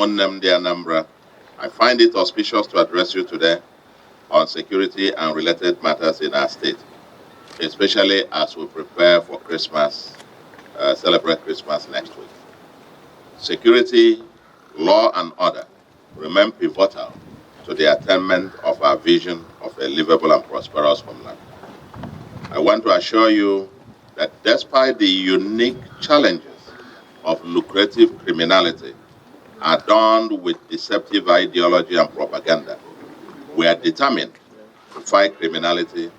Umunnem de Anambra, I find it auspicious to address you today on security and related matters in our state, especially as we prepare for Christmas, celebrate Christmas next week. Security, law, and order remain pivotal to the attainment of our vision of a livable and prosperous homeland. I want to assure you that despite the unique challenges of lucrative criminality adorned with deceptive ideology and propaganda, we are determined to fight criminality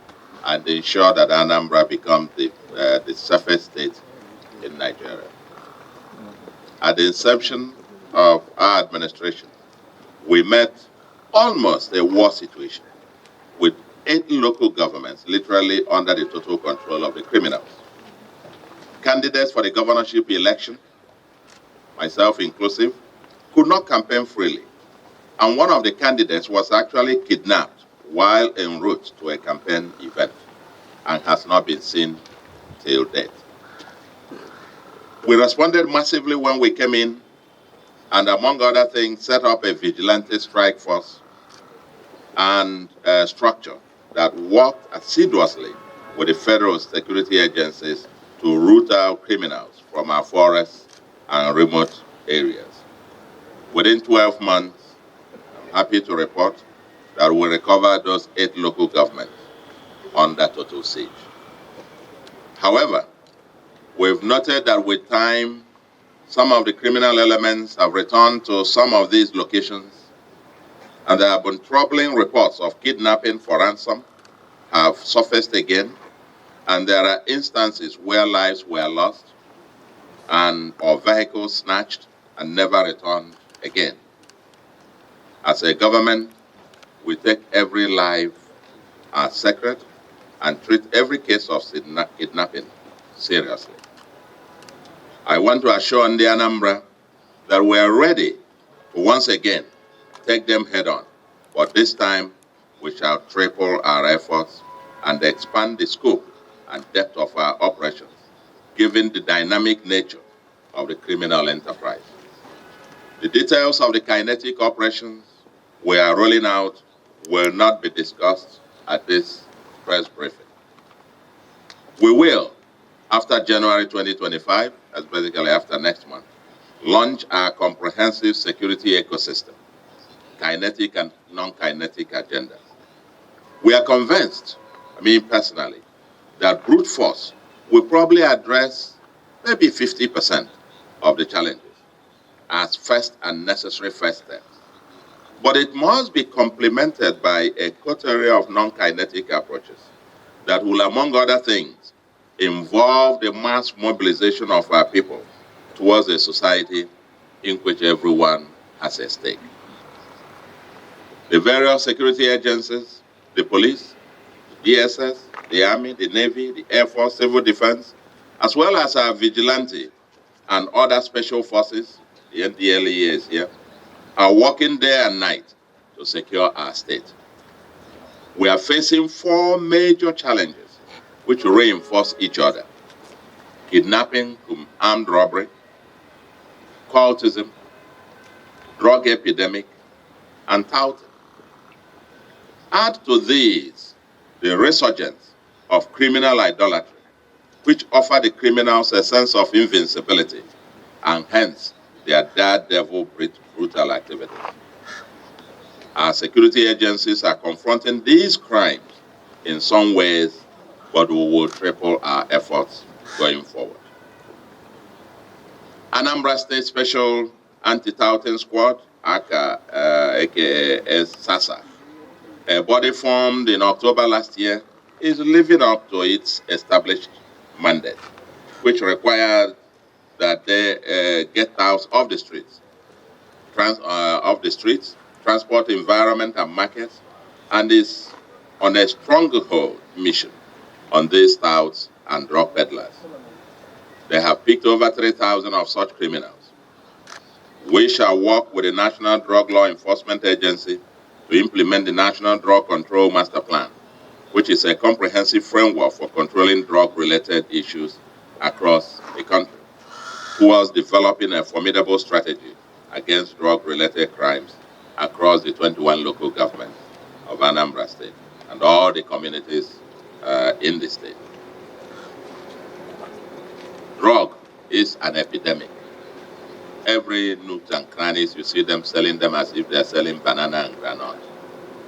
and ensure that Anambra becomes the safest state in Nigeria. At the inception of our administration, we met almost a war situation with 8 local governments literally under the total control of the criminals. Candidates for the governorship election, myself inclusive, could not campaign freely. And one of the candidates was actually kidnapped while en route to a campaign event and has not been seen till date. We responded massively when we came in and, among other things, set up a vigilante strike force and a structure that worked assiduously with the federal security agencies to root out criminals from our forests and remote areas. Within 12 months, I'm happy to report that we recovered those 8 local governments under total siege. However, we've noted that with time, some of the criminal elements have returned to some of these locations, and there have been troubling reports of kidnapping for ransom have surfaced again, and there are instances where lives were lost or vehicles snatched and never returned again. As a government, we take every life as sacred and treat every case of kidnapping seriously. I want to assure Ndi Anambra that we are ready to once again take them head on, but this time we shall triple our efforts and expand the scope and depth of our operations, given the dynamic nature of the criminal enterprise. The details of the kinetic operations we are rolling out will not be discussed at this press briefing. We will, after January 2025, that's basically after next month, launch our comprehensive security ecosystem, kinetic and non-kinetic agendas. We are convinced, personally, that brute force will probably address maybe 50% of the challenges as first and necessary first steps. But it must be complemented by a coterie of non-kinetic approaches that will, among other things, involve the mass mobilization of our people towards a society in which everyone has a stake. The various security agencies, the police, the DSS, the Army, the Navy, the Air Force, Civil Defense, as well as our vigilante and other special forces, the NDLEA is here, are working day and night to secure our state. We are facing 4 major challenges which reinforce each other: kidnapping, armed robbery, cultism, drug epidemic, and touting. Add to these the resurgence of criminal idolatry, which offer the criminals a sense of invincibility, and hence their daredevil brutal activities. Our security agencies are confronting these crimes in some ways, but we will triple our efforts going forward. Anambra State Special Anti-Touting Squad, aka SASA, a body formed in October last year, is living up to its established mandate, which required that they get out of the streets, transport, environment, and markets, and is on a stronghold mission on these touts and drug peddlers. They have picked over 3,000 of such criminals. We shall work with the National Drug Law Enforcement Agency to implement the National Drug Control Master Plan, which is a comprehensive framework for controlling drug-related issues across the country, towards developing a formidable strategy against drug-related crimes across the 21 local governments of Anambra State and all the communities in the state. Drug is an epidemic. Every nook and crannies, you see them selling them as if they're selling banana and granite.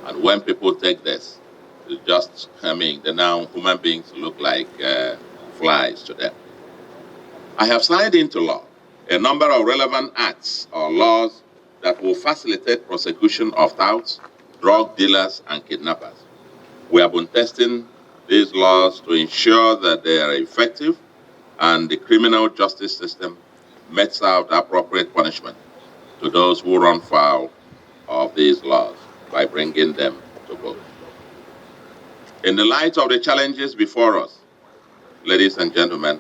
And when people take this, it's just, the now human beings look like flies to them. I have signed into law a number of relevant acts or laws that will facilitate prosecution of touts, drug dealers, and kidnappers. We have been testing these laws to ensure that they are effective and the criminal justice system metes out appropriate punishment to those who run foul of these laws by bringing them to book. In the light of the challenges before us, ladies and gentlemen,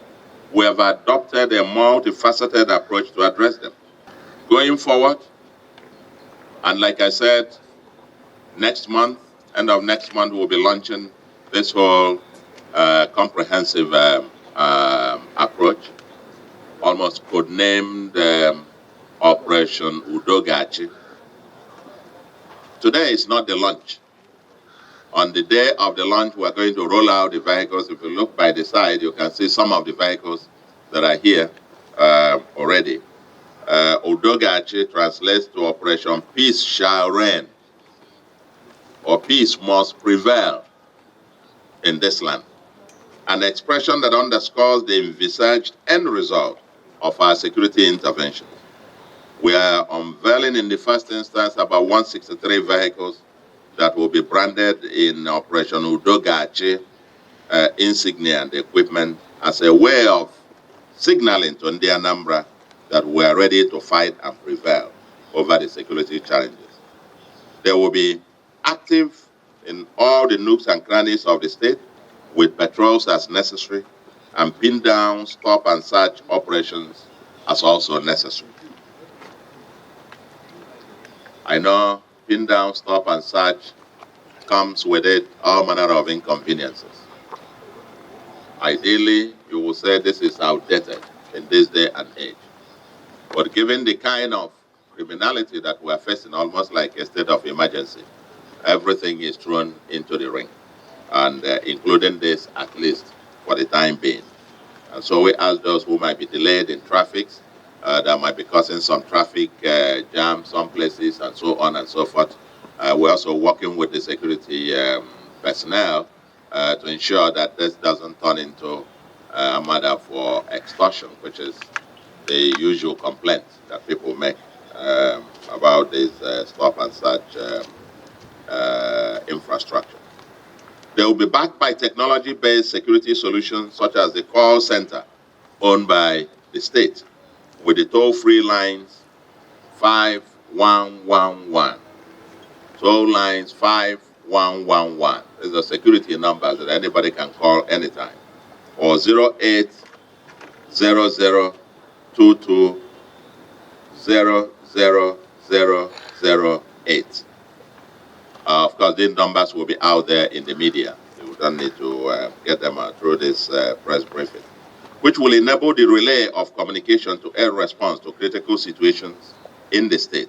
we have adopted a multifaceted approach to address them. Going forward, and like I said, next month, end of next month, we'll be launching this whole comprehensive approach, almost codenamed Operation Udogachi. Today is not the launch. On the day of the launch, we're going to roll out the vehicles. If you look by the side, you can see some of the vehicles that are here already. Udogachi translates to Operation Peace Shall Reign, or peace must prevail in this land. An expression that underscores the envisaged end result of our security intervention. We are unveiling in the first instance about 163 vehicles that will be branded in Operation Udogachi insignia and equipment as a way of signaling to Ndi Anambra that we are ready to fight and prevail over the security challenges. They will be active in all the nooks and crannies of the state with patrols as necessary and pin down, stop and search operations as also necessary. I know pin down, stop and search comes with it all manner of inconveniences. Ideally, you will say this is outdated in this day and age. But given the kind of criminality that we are facing, almost like a state of emergency, everything is thrown into the ring, and including this, at least for the time being. And so we ask those who might be delayed in traffic, that might be causing some traffic jam some places and so on and so forth. We're also working with the security personnel to ensure that this doesn't turn into a matter for extortion, which is the usual complaint that people make about this stop and search infrastructure. They will be backed by technology-based security solutions such as the call center owned by the state, with the toll-free lines 5111. Toll lines 5111. These are security numbers that anybody can call anytime. Or 0800220008. Of course, these numbers will be out there in the media. You don't need to get them through this press briefing, which will enable the relay of communication to air response to critical situations in the state.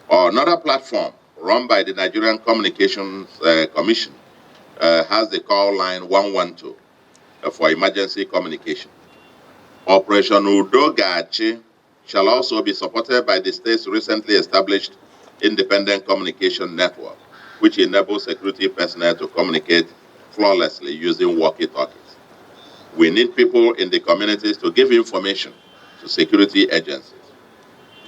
Or another platform run by the Nigerian Communications Commission has the call line 112 for emergency communication. Operation Udogachi shall also be supported by the state's recently established independent communication network, which enables security personnel to communicate flawlessly using walkie-talkies. We need people in the communities to give information to security agencies.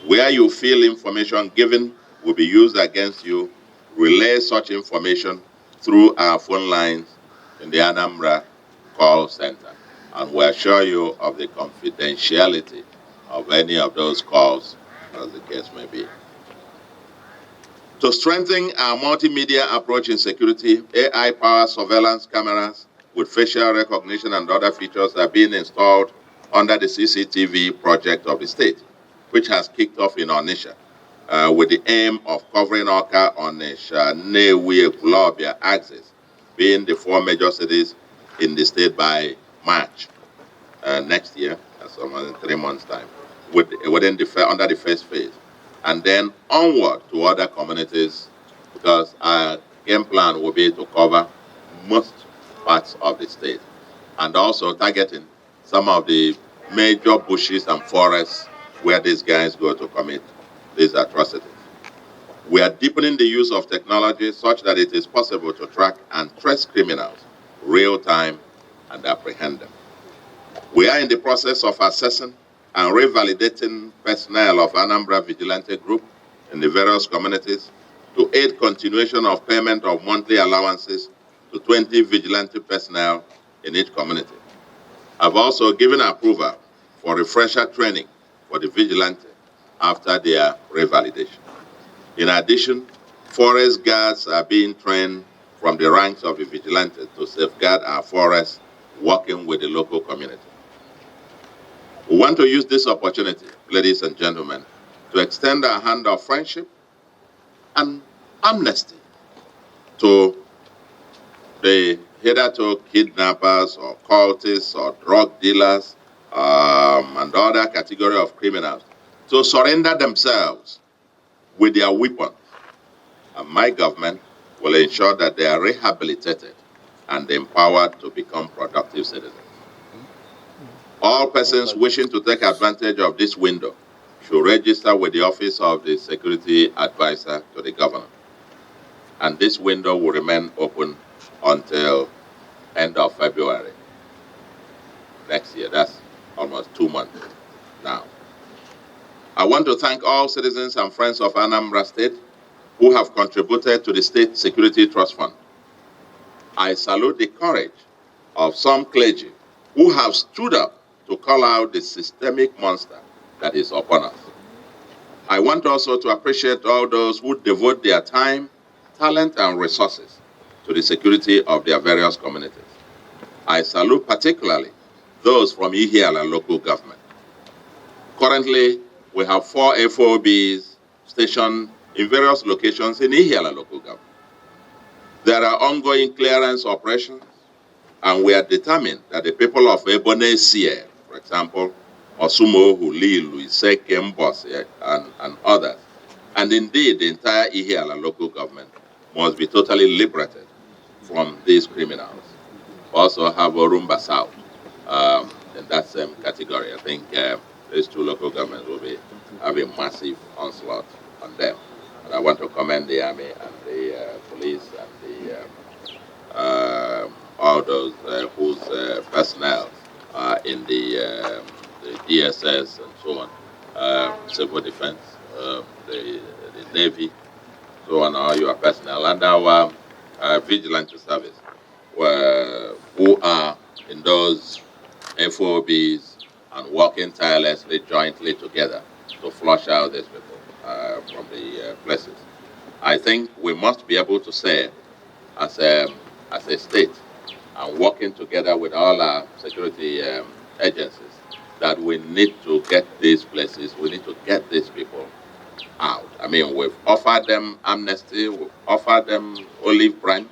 Where you feel information given will be used against you, relay such information through our phone lines in the Anambra call center. And we assure you of the confidentiality of any of those calls, as the case may be. To strengthen our multimedia approach in security, AI-powered surveillance cameras with facial recognition and other features are being installed under the CCTV project of the state, which has kicked off in Onitsha, with the aim of covering Awka, Onitsha, Nnewi, Ekwulobia axis, being the 4 major cities in the state by March next year, that's in 3 months' time. under the first phase, and then onward to other communities, because our game plan will be to cover most parts of the state, and also targeting some of the major bushes and forests where these guys go to commit these atrocities. We are deepening the use of technology such that it is possible to track and trace criminals real time and apprehend them. We are in the process of assessing and revalidating personnel of Anambra Vigilante Group in the various communities to aid continuation of payment of monthly allowances to 20 vigilante personnel in each community. I've also given approval for refresher training for the vigilante after their revalidation. In addition, forest guards are being trained from the ranks of the vigilantes to safeguard our forests, working with the local community. We want to use this opportunity, ladies and gentlemen, to extend our hand of friendship and amnesty to the hitherto kidnappers or cultists or drug dealers and other category of criminals to surrender themselves with their weapons. And my government will ensure that they are rehabilitated and empowered to become productive citizens. All persons wishing to take advantage of this window should register with the Office of the Security Advisor to the Governor. And this window will remain open until end of February next year. That's almost 2 months now. I want to thank all citizens and friends of Anambra State who have contributed to the State Security Trust Fund. I salute the courage of some clergy who have stood up to call out the systemic monster that is upon us. I want also to appreciate all those who devote their time, talent, and resources to the security of their various communities. I salute particularly those from Ihiala local government. Currently, we have 4 FOBs stationed in various locations in Ihiala local government. There are ongoing clearance operations, and we are determined that the people of Ebone Sierra, for example, Osumo, Hulilu, Iseke, Mbosi, and others, and indeed the entire Ihiala local government must be totally liberated from these criminals. We also have Orumba South in that same category. I think these 2 local governments will be having massive onslaught on them. And I want to commend the army and the police and the all those whose personnel are in the DSS and so on, civil defense, the Navy, so on, all your personnel, and our vigilante service, who are in those FOBs and working tirelessly, jointly together to flush out these people from the places. I think we must be able to say, as a state, and working together with all our security agencies, that we need to get these places, we need to get these people out. I mean, we've offered them amnesty, we've offered them olive branch.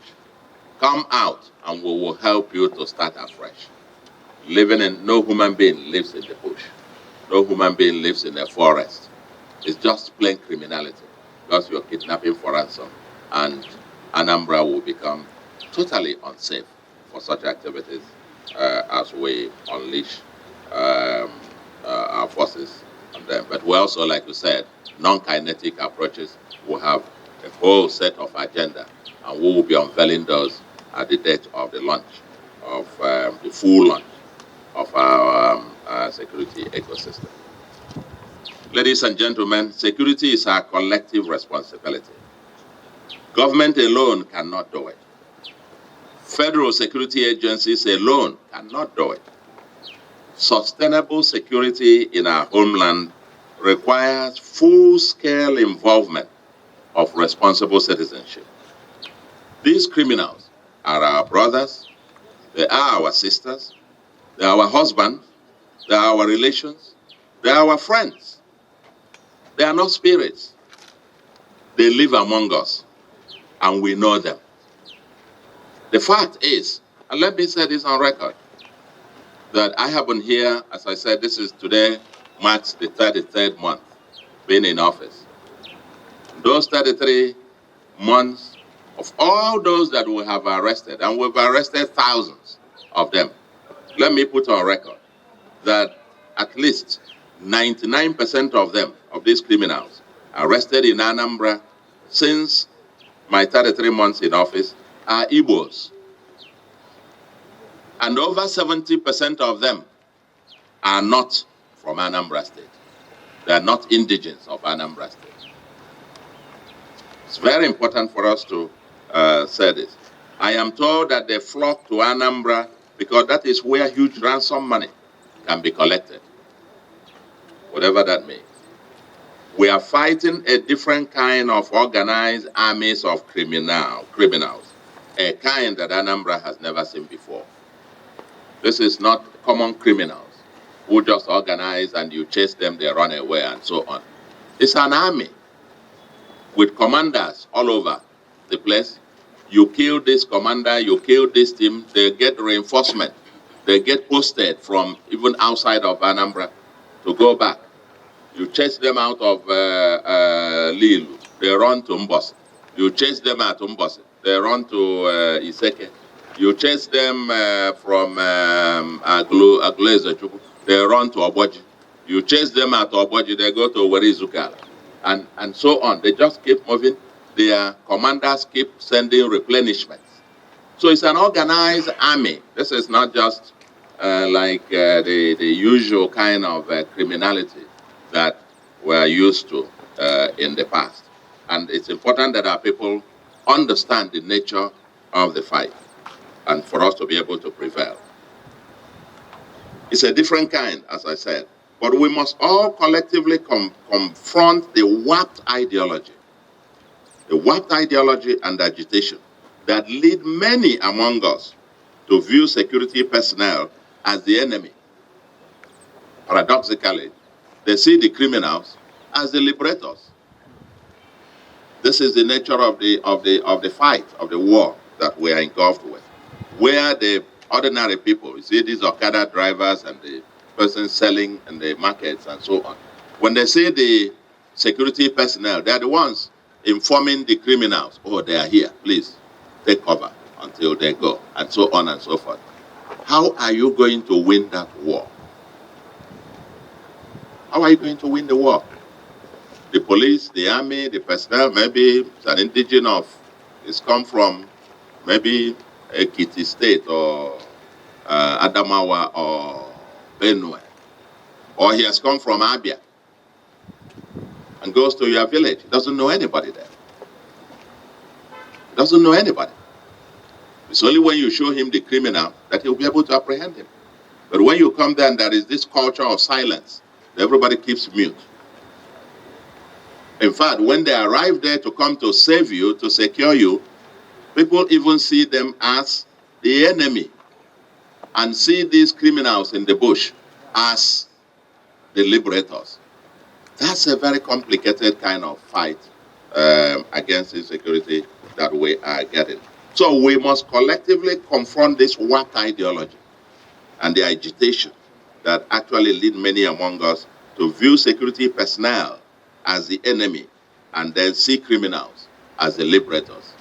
Come out and we will help you to start afresh. No human being lives in the bush. No human being lives in a forest. It's just plain criminality, because you're kidnapping for ransom, and Anambra will become totally unsafe for such activities as we unleash our forces on them. But we also, like you said, non-kinetic approaches. We have a whole set of agenda, and we will be unveiling those at the date of the launch of the full launch of our security ecosystem. Ladies and gentlemen, security is our collective responsibility. Government alone cannot do it. Federal security agencies alone cannot do it. Sustainable security in our homeland requires full-scale involvement of responsible citizenship. These criminals are our brothers, they are our sisters, they are our husbands, they are our relations, they are our friends. They are not spirits. They live among us, and we know them. The fact is, and let me say this on record, that I have been here, as I said, this is today marks the 33rd month being in office. Those 33 months of all those that we have arrested, and we've arrested thousands of them, let me put on record that at least 99% of them, of these criminals, arrested in Anambra since my 33 months in office are Igbos. And over 70% of them are not from Anambra State. They are not indigenes of Anambra State. It's very important for us to say this. I am told that they flock to Anambra because that is where huge ransom money can be collected, whatever that means. We are fighting a different kind of organized armies of criminals, a kind that Anambra has never seen before. This is not common criminals who just organize and you chase them, they run away and so on. It's an army with commanders all over the place. You kill this commander, you kill this team, they get reinforcement. They get posted from even outside of Anambra to go back. You chase them out of Lilu, they run to Mbosi. You chase them at Mbosi, they run to Iseke. You chase them from Agleze, they run to Oboji. You chase them at Oboji, they go to Werizukala. And so on. They just keep moving. Their commanders keep sending replenishments. So it's an organized army. This is not just like the usual kind of criminality that we're used to in the past. And it's important that our people understand the nature of the fight and for us to be able to prevail. It's a different kind, as I said, but we must all collectively confront the warped ideology and agitation that lead many among us to view security personnel as the enemy. Paradoxically, they see the criminals as the liberators. This is the nature of the fight, of the war that we are engulfed with, where the ordinary people, you see these Okada drivers and the persons selling in the markets and so on, when they see the security personnel, they are the ones informing the criminals, oh, they are here, please take cover until they go, and so on and so forth. How are you going to win that war? How are you going to win the war? The police, the army, the personnel, maybe it's an indigene of, it's come from maybe Ekiti State or Adamawa or Benue, or he has come from Abia and goes to your village. He doesn't know anybody there. He doesn't know anybody. It's only when you show him the criminal that he'll be able to apprehend him. But when you come there and there is this culture of silence, everybody keeps mute. In fact, when they arrive there to come to save you, to secure you, people even see them as the enemy and see these criminals in the bush as the liberators. That's a very complicated kind of fight against insecurity that we are getting. So we must collectively confront this warped ideology and the agitation that actually lead many among us to view security personnel as the enemy and then see criminals as the liberators.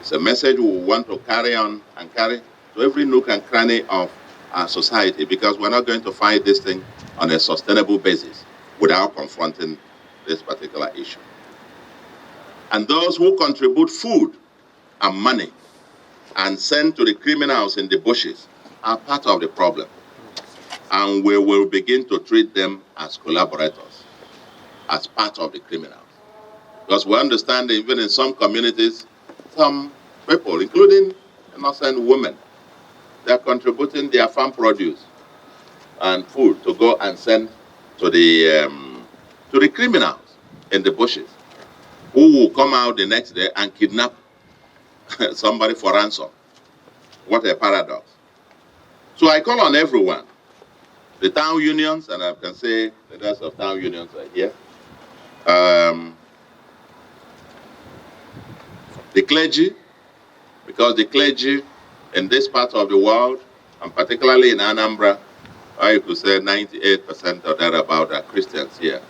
It's a message we want to carry on and carry to every nook and cranny of our society, because we're not going to fight this thing on a sustainable basis without confronting this particular issue. And those who contribute food and money and send to the criminals in the bushes are part of the problem. And we will begin to treat them as collaborators, as part of the criminals. Because we understand that even in some communities, some people, including innocent women, they're contributing their farm produce and food to go and send to the criminals in the bushes, who will come out the next day and kidnap somebody for ransom. What a paradox. So I call on everyone, the town unions, and I can say the rest of town unions are here, the clergy, because the clergy in this part of the world, and particularly in Anambra, or you could say 98% or thereabout are Christians here.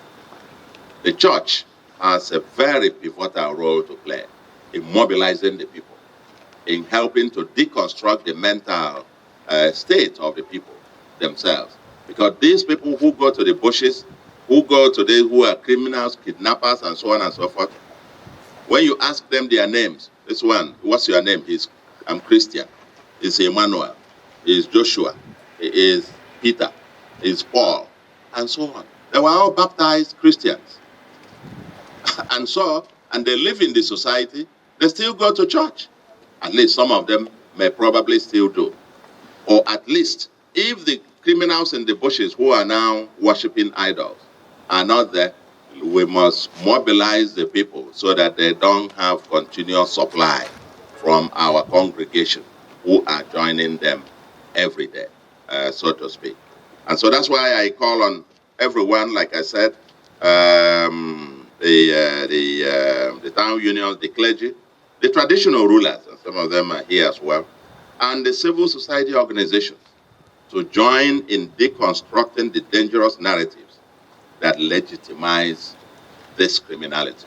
The church has a very pivotal role to play in mobilizing the people, in helping to deconstruct the mental state of the people themselves. Because these people who go to the bushes, who go to these who are criminals, kidnappers, and so on and so forth, when you ask them their names, this one, what's your name? I'm Christian. It's Emmanuel. It's Joshua. It is Peter. It's Paul, and so on. They were all baptized Christians. And they live in the society, they still go to church. At least some of them may probably still do. Or at least, if the criminals in the bushes who are now worshiping idols are not there, we must mobilize the people so that they don't have continuous supply from our congregation who are joining them every day, so to speak. And so that's why I call on everyone, like I said, the town unions, the clergy, the traditional rulers, and some of them are here as well, and the civil society organizations to join in deconstructing the dangerous narratives that legitimize this criminality.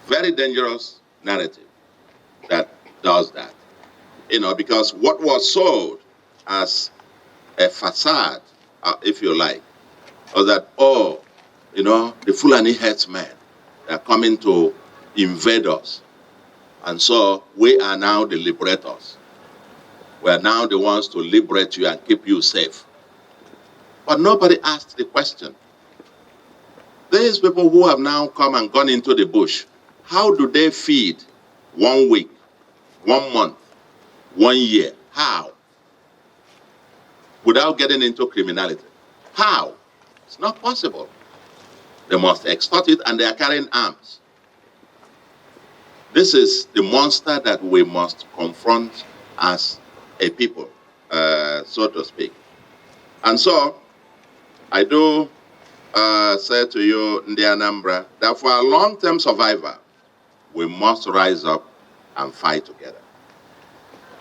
Very dangerous narrative that does that. Because what was sold as a facade, if you like, was that, the Fulani headsmen are coming to invade us. And so we are now the liberators. We are now the ones to liberate you and keep you safe. But nobody asked the question. These people who have now come and gone into the bush, how do they feed 1 week, 1 month, 1 year? How? Without getting into criminality. How? It's not possible. They must extort it, and they are carrying arms. This is the monster that we must confront as a people, so to speak. And so, I do say to you, Ndi Anambra, that for our long-term survival, we must rise up and fight together.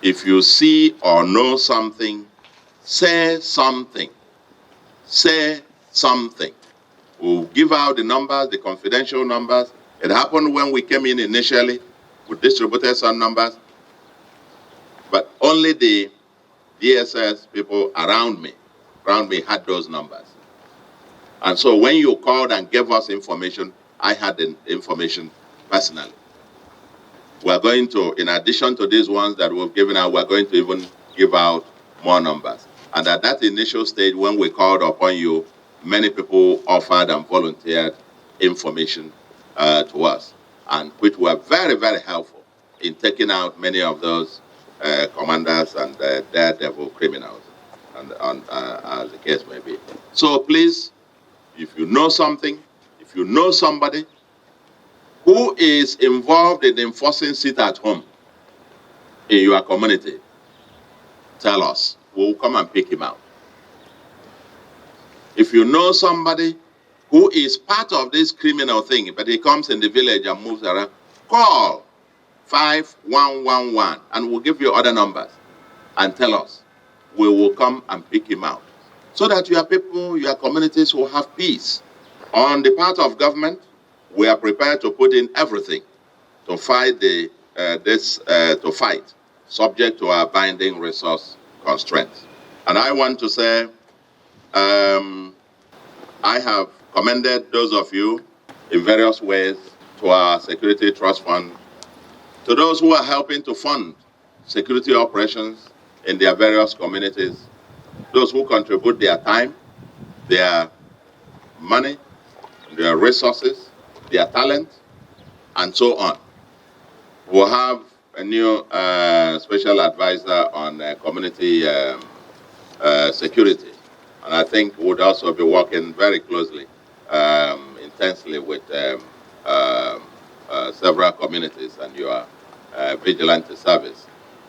If you see or know something, say something. Say something. We'll give out the numbers, the confidential numbers. It happened when we came in initially. We distributed some numbers. But only the DSS people around me had those numbers. And so when you called and gave us information, I had the information personally. We're going to, in addition to these ones that we've given out, we're going to even give out more numbers. And at that initial stage, when we called upon you, many people offered and volunteered information to us, and which were very, very helpful in taking out many of those commanders and daredevil criminals, and as the case may be. So please, if you know something, if you know somebody who is involved in enforcing sit at home in your community, tell us. We'll come and pick him out. If you know somebody who is part of this criminal thing, but he comes in the village and moves around, call 5111 and we'll give you other numbers and tell us. We will come and pick him out so that your people, your communities will have peace. On the part of government, we are prepared to put in everything to fight subject to our binding resource constraints. And I want to say, I have commended those of you in various ways to our Security Trust Fund, to those who are helping to fund security operations in their various communities, those who contribute their time, their money, their resources, their talent, and so on. We'll have a new special advisor on community security. And I think we'll also be working very closely, intensely with several communities and your vigilante service,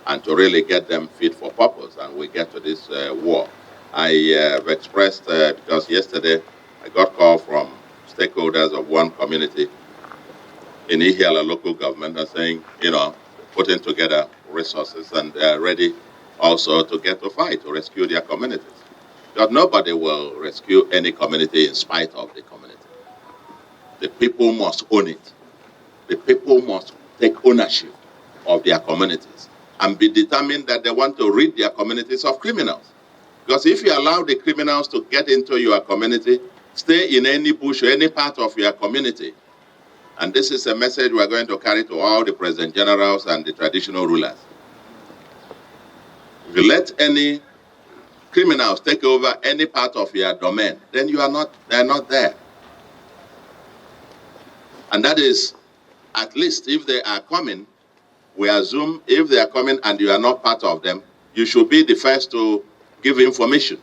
and to really get them fit for purpose and we get to this war. I have expressed, because yesterday I got a call from stakeholders of one community in Ihiala local government and saying, putting together resources and ready also to get to fight, to rescue their communities. Because nobody will rescue any community in spite of the community. The people must own it. The people must take ownership of their communities and be determined that they want to rid their communities of criminals. Because if you allow the criminals to get into your community, stay in any bush or any part of your community, and this is a message we're going to carry to all the president generals and the traditional rulers. If you let any criminals take over any part of your domain, then they're not there. And that is, at least if they are coming, we assume if they are coming and you are not part of them, you should be the first to give information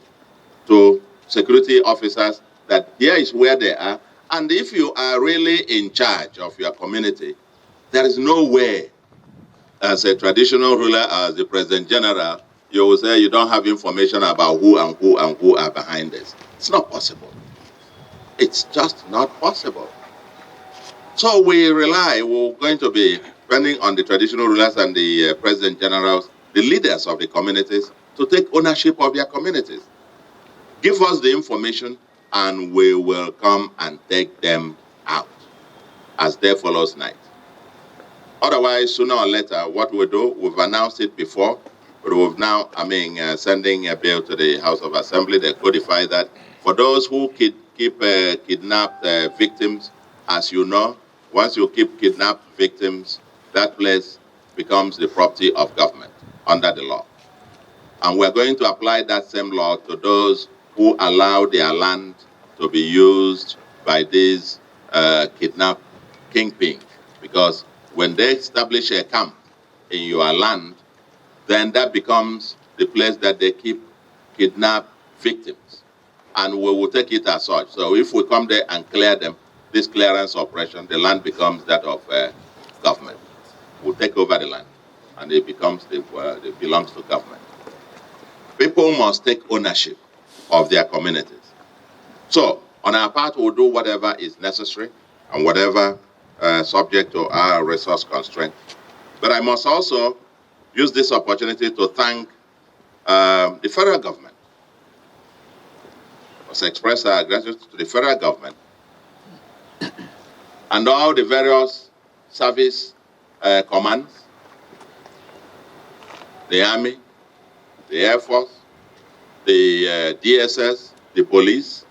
to security officers that here is where they are. And if you are really in charge of your community, there is no way, as a traditional ruler, as the president general, you will say you don't have information about who and who and who are behind this. It's not possible. It's just not possible. So we're going to be depending on the traditional rulers and the president generals, the leaders of the communities, to take ownership of their communities. Give us the information and we will come and take them out as day follows night. Otherwise, sooner or later, what we'll do, we've announced it before, but we've now, sending a bill to the House of Assembly. They codify that for those who keep kidnapped victims, as you know, once you keep kidnapped victims, that place becomes the property of government under the law. And we're going to apply that same law to those who allow their land to be used by these kidnapped kingpins. Because when they establish a camp in your land, then that becomes the place that they keep kidnapped victims. And we will take it as such. So if we come there and clear them, this clearance operation, the land becomes that of government. We'll take over the land, and it becomes it belongs to government. People must take ownership of their communities. So on our part, we'll do whatever is necessary and whatever subject to our resource constraint. But I must also use this opportunity to thank the federal government. I must express our gratitude to the federal government and all the various service commands, the Army, the Air Force, the DSS, the police,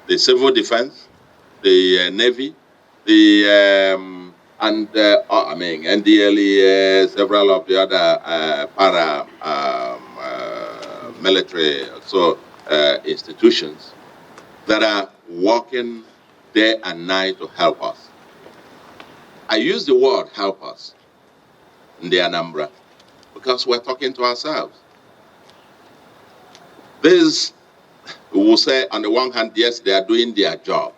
the Civil Defense, the Navy, the NDLE, several of the other military institutions that are working day and night to help us. I use the word help us in the Anambra because we're talking to ourselves. This, we will say, on the one hand, yes, they are doing their job.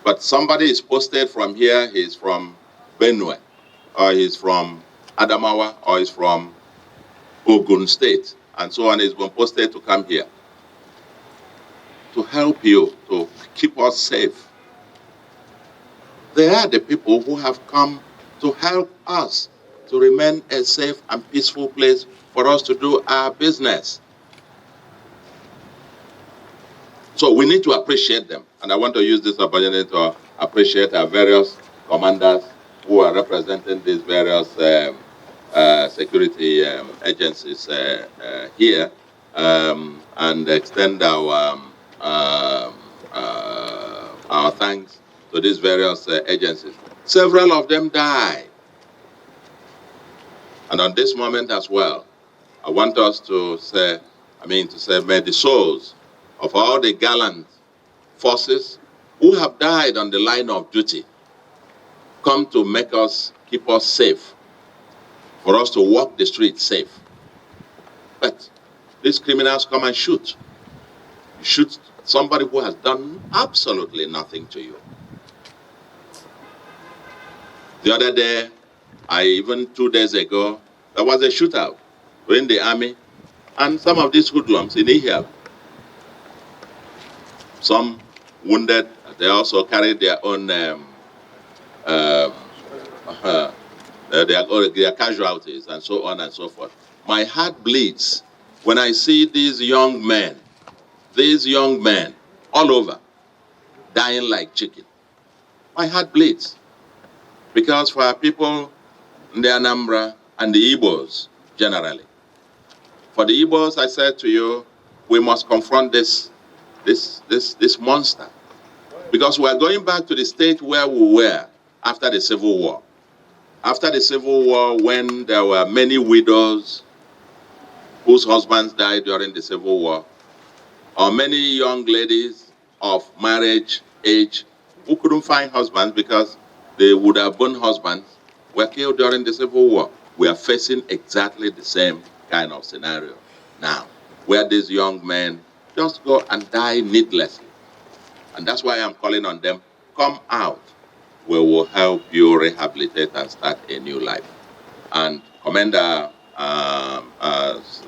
But somebody is posted from here, he's from Benue, or he's from Adamawa, or he's from Ogun State, and so on, he's been posted to come here to help you, to keep us safe. They are the people who have come to help us to remain a safe and peaceful place for us to do our business. So we need to appreciate them. And I want to use this opportunity to appreciate our various commanders who are representing these various security agencies here, and extend our thanks to these various agencies. Several of them died. And on this moment as well, I want us to say, may the souls of all the gallant forces who have died on the line of duty come to make us, keep us safe, for us to walk the streets safe. But these criminals come and shoot. You shoot somebody who has done absolutely nothing to you. The other day, even 2 days ago, there was a shootout in the army, and some of these hoodlums in Ihel, some wounded, they also carried their own their casualties and so on and so forth. My heart bleeds when I see these young men all over, dying like chicken. My heart bleeds. Because for our people in the Anambra and the Igbos generally, for the Igbos, I said to you, we must confront this monster. Because we are going back to the state where we were after the Civil War. After the Civil War, when there were many widows whose husbands died during the Civil War, or many young ladies of marriage age who couldn't find husbands because they would have born husbands, were killed during the Civil War. We are facing exactly the same kind of scenario now, where these young men just go and die needlessly. And that's why I'm calling on them, come out. We will help you rehabilitate and start a new life. And commend our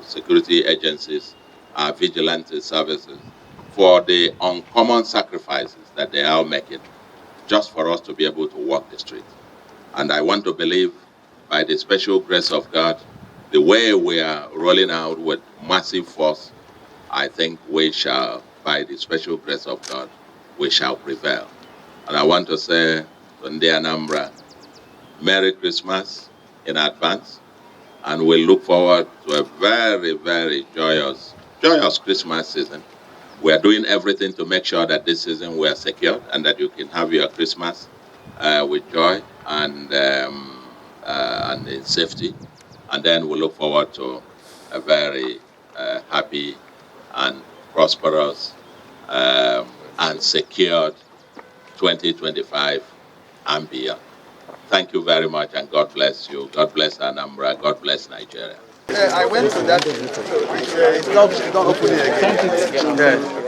security agencies, our vigilante services, for the uncommon sacrifices that they are making just for us to be able to walk the street. And I want to believe, by the special grace of God, the way we are rolling out with massive force, I think we shall, by the special grace of God, we shall prevail. And I want to say to Ndi Anambra, Merry Christmas in advance, and we look forward to a very, very joyous Christmas season. We are doing everything to make sure that this season we are secured and that you can have your Christmas with joy and in safety. And then we look forward to a very happy and prosperous and secured 2025 and beyond. Thank you very much, and God bless you. God bless Anambra. God bless Nigeria. I went to that. It's not opening again.